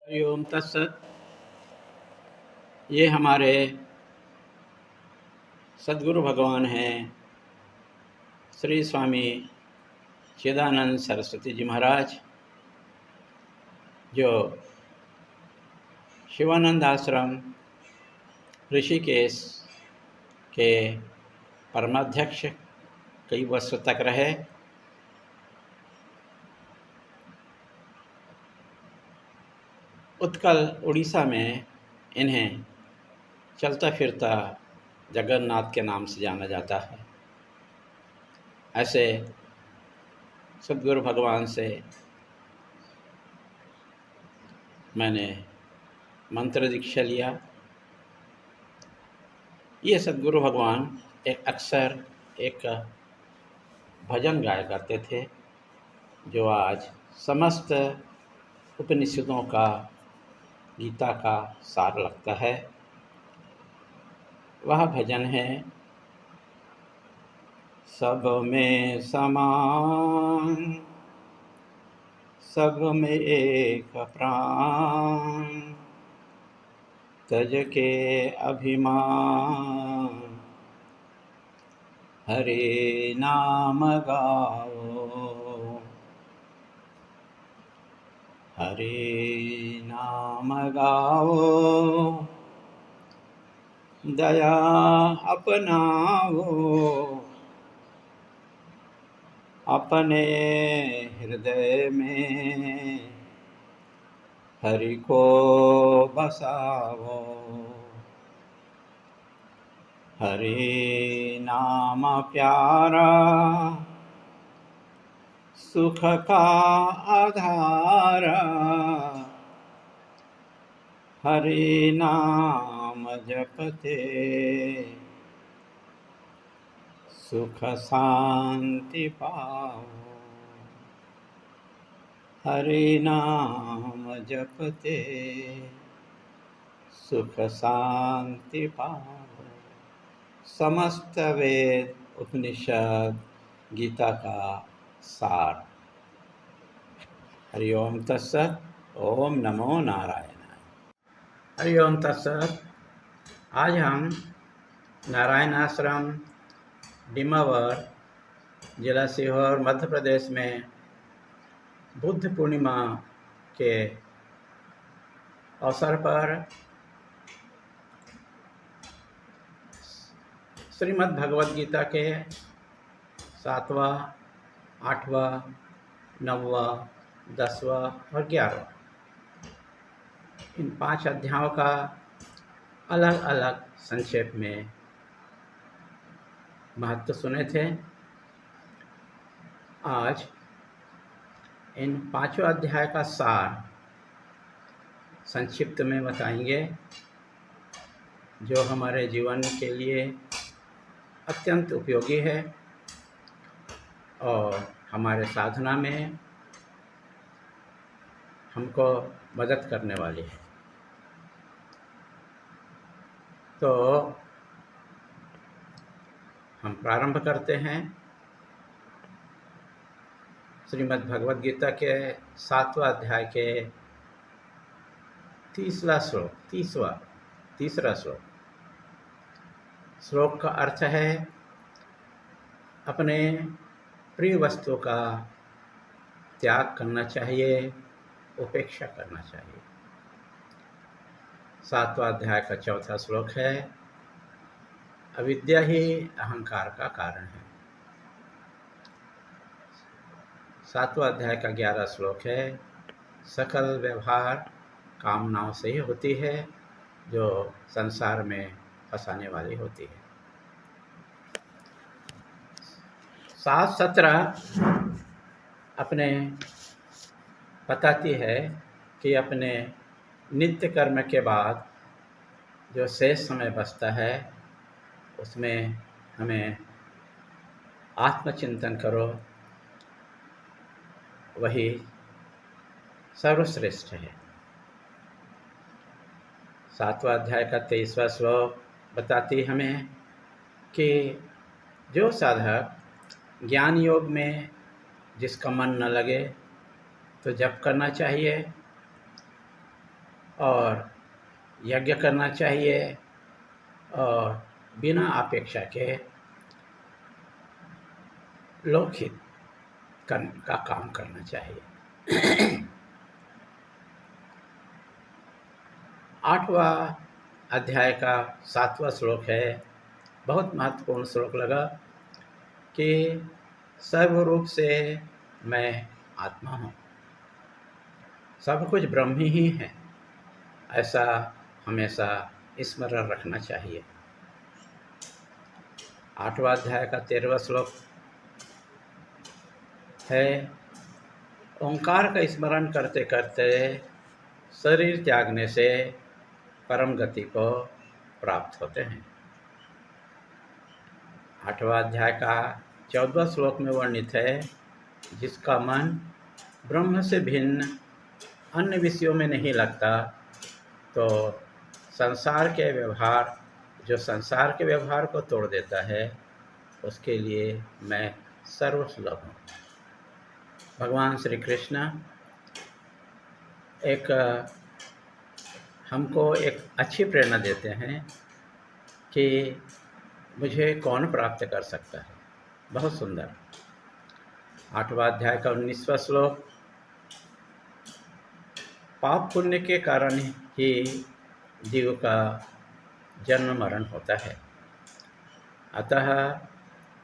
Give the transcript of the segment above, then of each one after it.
हरि ओम तत्सत। ये हमारे सद्गुरु भगवान हैं श्री स्वामी चिदानंद सरस्वती जी महाराज, जो शिवानंद आश्रम ऋषिकेश के परमाध्यक्ष कई वर्षों तक रहे। उत्कल उड़ीसा में इन्हें चलता फिरता जगन्नाथ के नाम से जाना जाता है। ऐसे सद्गुरु भगवान से मैंने मंत्र दीक्षा लिया। ये सद्गुरु भगवान अक्सर एक भजन गाया करते थे, जो आज समस्त उपनिषदों का, गीता का सार लगता है। वह भजन है, सब में समान, सब में एक प्राण, तज के अभिमान, हरे नाम गाओ, हरे नाम गाओ, दया अपनाओ, अपने हृदय में हरि को बसाओ, हरि नाम प्यारा, सुख का आधारा, हरि नाम जपते सुख शांति पाओ, हरि नाम जपते सुख शांति पाओ। समस्त वेद उपनिषद गीता का सार। हरि ओम तत्सत। ओम नमो नारायणाय। हरि ओम तत्सत। आज हम नारायण आश्रम डिमावर, जिला सीहोर, मध्य प्रदेश में बुद्ध पूर्णिमा के अवसर पर श्रीमद् भगवद गीता के 7वां, 8वां, 9वां, 10वां और 11वां, इन 5 अध्यायों का अलग अलग संक्षेप में महत्व सुने थे। आज इन 5 अध्याय का सार संक्षिप्त में बताएंगे, जो हमारे जीवन के लिए अत्यंत उपयोगी है और हमारे साधना में हमको मदद करने वाली है। तो हम प्रारंभ करते हैं श्रीमद् भगवद गीता के 7वां अध्याय के तीसरा श्लोक। श्लोक का अर्थ है, अपने प्रिय वस्तु का त्याग करना चाहिए, उपेक्षा करना चाहिए। 7वां अध्याय का 4था श्लोक है, अविद्या ही अहंकार का कारण है। 7वां अध्याय का 11 श्लोक है, सकल व्यवहार कामनाओं से ही होती है, जो संसार में फंसाने वाली होती है। 7:17 अपने बताती है कि अपने नित्य कर्म के बाद जो शेष समय बचता है, उसमें हमें आत्मचिंतन करो, वही सर्वश्रेष्ठ है। 7वां अध्याय का 23वां श्लोक बताती हमें कि जो साधक ज्ञान योग में जिसका मन न लगे तो जप करना चाहिए, और यज्ञ करना चाहिए और बिना अपेक्षा के लोकहित का काम करना चाहिए। 8वां अध्याय का 7वां श्लोक है। बहुत महत्वपूर्ण श्लोक लगा कि सर्वरूप से मैं आत्मा हूँ, सब कुछ ब्रह्म ही है, ऐसा हमेशा स्मरण रखना चाहिए। 8वां अध्याय का 13वां श्लोक है, ओंकार का स्मरण करते करते शरीर त्यागने से परम गति को प्राप्त होते हैं। 8वां अध्याय का 14वां श्लोक में वर्णित है, जिसका मन ब्रह्म से भिन्न अन्य विषयों में नहीं लगता, तो जो संसार के व्यवहार को तोड़ देता है, उसके लिए मैं सर्वसुलभ हूँ। भगवान श्री कृष्ण हमको एक अच्छी प्रेरणा देते हैं कि मुझे कौन प्राप्त कर सकता है। बहुत सुंदर। 8वां अध्याय का 19वां श्लोक, पाप पुण्य के कारण ही जीव का जन्म मरण होता है, अतः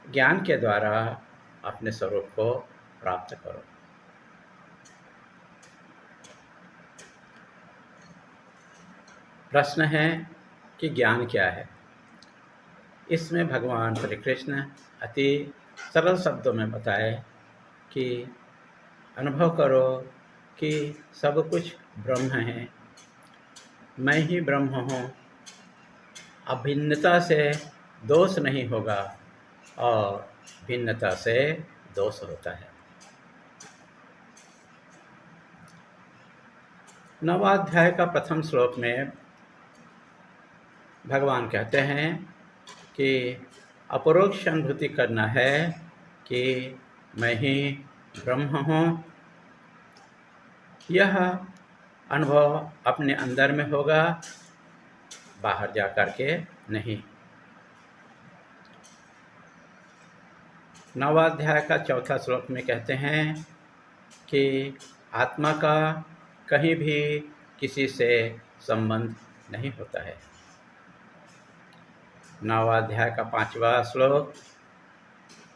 ज्ञान के द्वारा अपने स्वरूप को प्राप्त करो। प्रश्न है कि ज्ञान क्या है। इसमें भगवान श्री कृष्ण अति सरल शब्दों में बताए कि अनुभव करो कि सब कुछ ब्रह्म है, मैं ही ब्रह्म हूँ, अभिन्नता से दोष नहीं होगा और भिन्नता से दोष होता है। 9वां अध्याय का प्रथम श्लोक में भगवान कहते हैं कि अपरोक्ष अनुभूति करना है कि मैं ही ब्रह्म हूँ। यह अनुभव अपने अंदर में होगा, बाहर जा कर के नहीं। 9वां अध्याय का 4था श्लोक में कहते हैं कि आत्मा का कहीं भी किसी से संबंध नहीं होता है। 9वां अध्याय का 5वां श्लोक,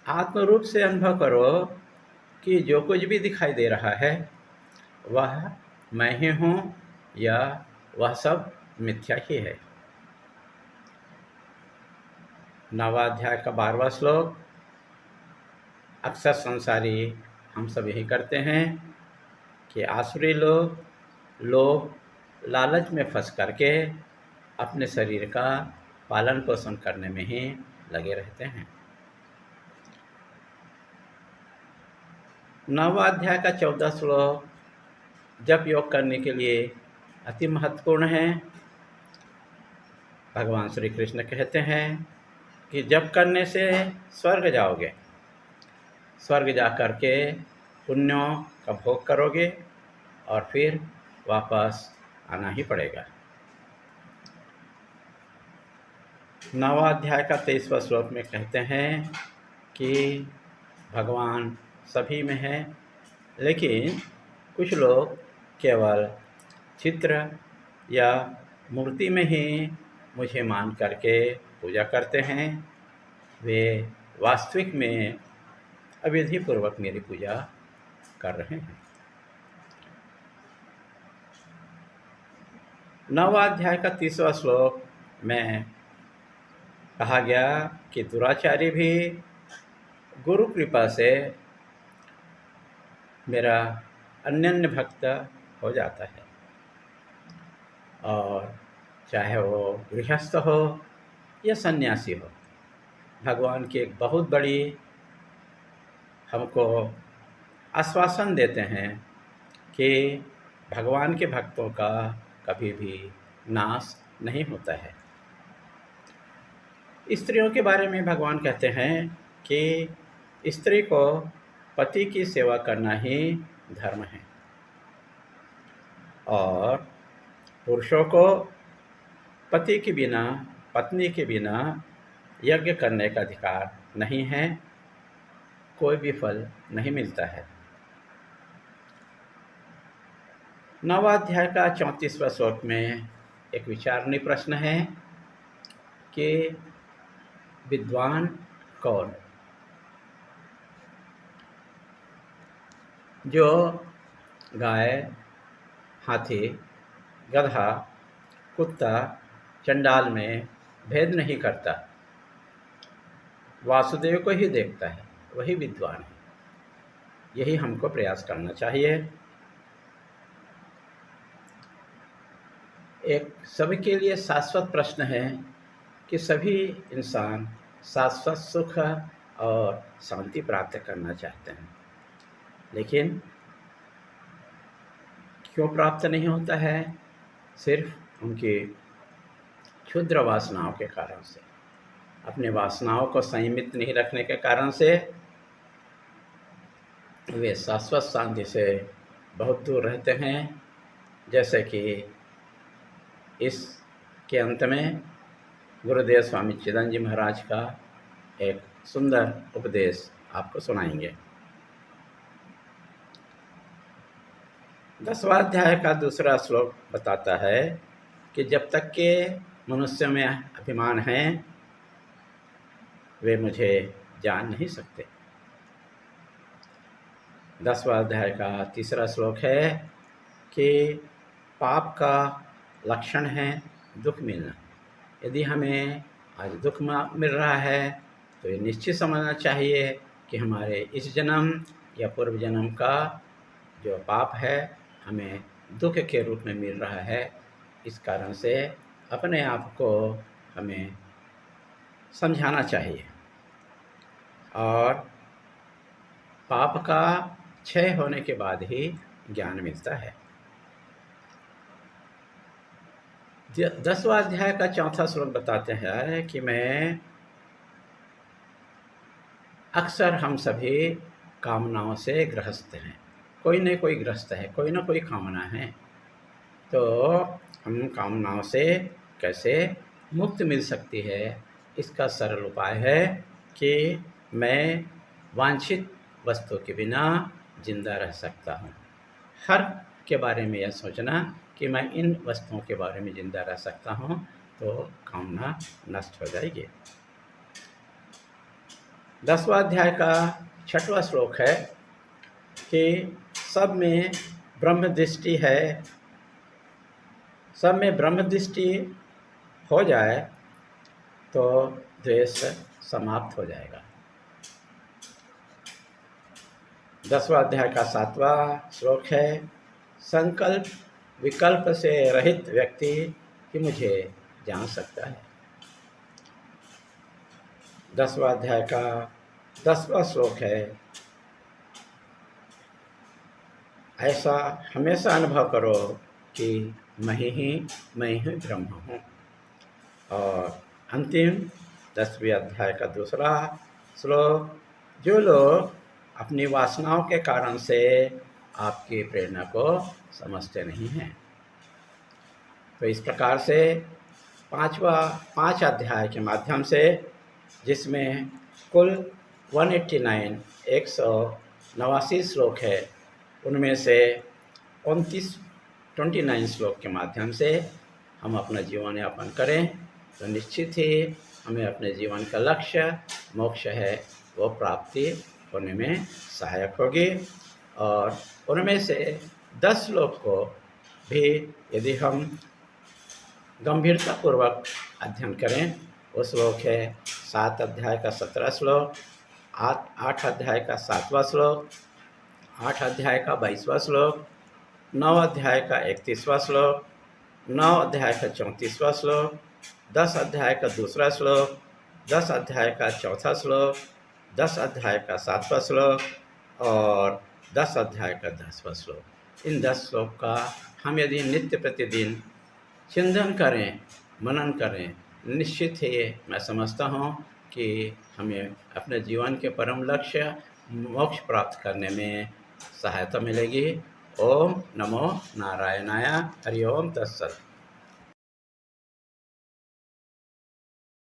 आत्मरूप से अनुभव करो कि जो कुछ भी दिखाई दे रहा है वह मैं ही हूँ या वह सब मिथ्या ही है। 9वां अध्याय का 12वां श्लोक, अक्सर संसारी हम सब यही करते हैं कि आसुरी लोग लालच में फंस करके अपने शरीर का पालन पोषण करने में ही लगे रहते हैं। 9वां अध्याय का 14 श्लोक जप योग करने के लिए अति महत्वपूर्ण है। भगवान श्री कृष्ण कहते हैं कि जप करने से स्वर्ग जाओगे, स्वर्ग जा कर के पुण्यों का भोग करोगे और फिर वापस आना ही पड़ेगा। 9वां अध्याय का 23वां श्लोक में कहते हैं कि भगवान सभी में है, लेकिन कुछ लोग केवल चित्र या मूर्ति में ही मुझे मान करके पूजा करते हैं, वे वास्तविक में अविधि पूर्वक मेरी पूजा कर रहे हैं। 9वां अध्याय का 30वां श्लोक में कहा गया कि दुराचारी भी गुरु कृपा से मेरा अनन्य भक्त हो जाता है, और चाहे वो गृहस्थ हो या सन्यासी हो, भगवान की एक बहुत बड़ी हमको आश्वासन देते हैं कि भगवान के भक्तों का कभी भी नाश नहीं होता है। स्त्रियों के बारे में भगवान कहते हैं कि स्त्री को पति की सेवा करना ही धर्म है, और पुरुषों को पति के बिना, पत्नी के बिना यज्ञ करने का अधिकार नहीं है, कोई भी फल नहीं मिलता है। 9वां अध्याय का 34वां श्लोक में एक विचारणीय प्रश्न है कि विद्वान कौन? जो गाय, हाथी, गधा, कुत्ता, चंडाल में भेद नहीं करता, वासुदेव को ही देखता है, वही विद्वान है। यही हमको प्रयास करना चाहिए। एक सभी के लिए शाश्वत प्रश्न है कि सभी इंसान शाश्वत सुख और शांति प्राप्त करना चाहते हैं, लेकिन क्यों प्राप्त नहीं होता है? सिर्फ उनकी क्षुद्र वासनाओं के कारण से, अपने वासनाओं को संयमित नहीं रखने के कारण से वे शाश्वत शांति से बहुत दूर रहते हैं। जैसे कि इसके अंत में गुरुदेव स्वामी चिदानंद जी महाराज का एक सुंदर उपदेश आपको सुनाएंगे। 10वां अध्याय का दूसरा श्लोक बताता है कि जब तक के मनुष्य में अभिमान है, वे मुझे जान नहीं सकते। 10वां अध्याय का तीसरा श्लोक है कि पाप का लक्षण है दुख मिलना। यदि हमें आज दुख मिल रहा है तो ये निश्चित समझना चाहिए कि हमारे इस जन्म या पूर्व जन्म का जो पाप है हमें दुख के रूप में मिल रहा है। इस कारण से अपने आप को हमें समझाना चाहिए और पाप का क्षय होने के बाद ही ज्ञान मिलता है। 10वां अध्याय का 4था श्लोक बताते हैं कि मैं अक्सर हम सभी कामनाओं से ग्रस्त हैं। कोई न कोई ग्रस्त है, कोई न कोई कामना है। तो हम कामनाओं से कैसे मुक्त मिल सकती है? इसका सरल उपाय है कि मैं वांछित वस्तु के बिना जिंदा रह सकता हूँ। हर के बारे में यह सोचना कि मैं इन वस्तुओं के बारे में जिंदा रह सकता हूँ, तो कामना नष्ट हो जाएगी। 10वां अध्याय का 6वां श्लोक है कि सब में ब्रह्म दृष्टि है, सब में ब्रह्म दृष्टि हो जाए तो द्वेष समाप्त हो जाएगा। 10वां अध्याय का 7वां श्लोक है संकल्प विकल्प से रहित व्यक्ति ही मुझे जान सकता है। 10वां अध्याय का 10वां श्लोक है ऐसा हमेशा अनुभव करो कि मैं ही ब्रह्म हूँ। और अंतिम 10वें अध्याय का दूसरा श्लोक, जो लोग अपनी वासनाओं के कारण से आपकी प्रेरणा को समझते नहीं हैं। तो इस प्रकार से 5 अध्याय के माध्यम से, जिसमें कुल 189 श्लोक है, उनमें से 29 श्लोक के माध्यम से हम अपना जीवन यापन करें तो निश्चित ही हमें अपने जीवन का लक्ष्य मोक्ष है वो प्राप्ति होने में सहायक होगी। और उनमें से 10 श्लोक को भी यदि हम गंभीरतापूर्वक अध्ययन करें, वो श्लोक है 7 अध्याय का 17 श्लोक, 8 अध्याय का 7वां श्लोक, 8 अध्याय का 22वां श्लोक, 9 अध्याय का 31वां श्लोक, 9 अध्याय का 34वां श्लोक, 10 अध्याय का दूसरा श्लोक, 10 अध्याय का चौथा श्लोक, 10 अध्याय का 7वां श्लोक और 10 अध्याय का 10वां श्लोक। इन 10 श्लोक का हम यदि नित्य प्रतिदिन चिंतन करें, मनन करें, निश्चित ही मैं समझता हूँ कि हमें अपने जीवन के परम लक्ष्य मोक्ष प्राप्त करने में सहायता मिलेगी। ओम नमो नारायणाय। हरि ओम तत्सत।